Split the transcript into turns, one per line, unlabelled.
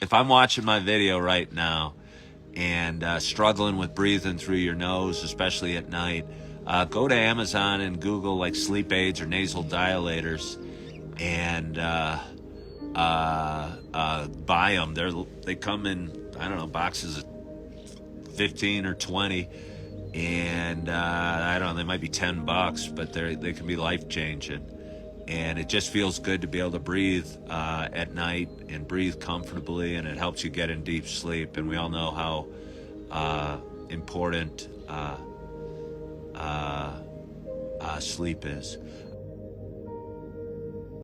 if I'm watching my video right now and struggling with breathing through your nose, especially at night, go to Amazon and Google like sleep aids or nasal dilators, and buy them. They come in, I don't know, boxes of 15 or 20, and I don't know, they might be $10, but they can be life changing. And it just feels good to be able to breathe at night and breathe comfortably, and it helps you get in deep sleep. And we all know how important sleep is.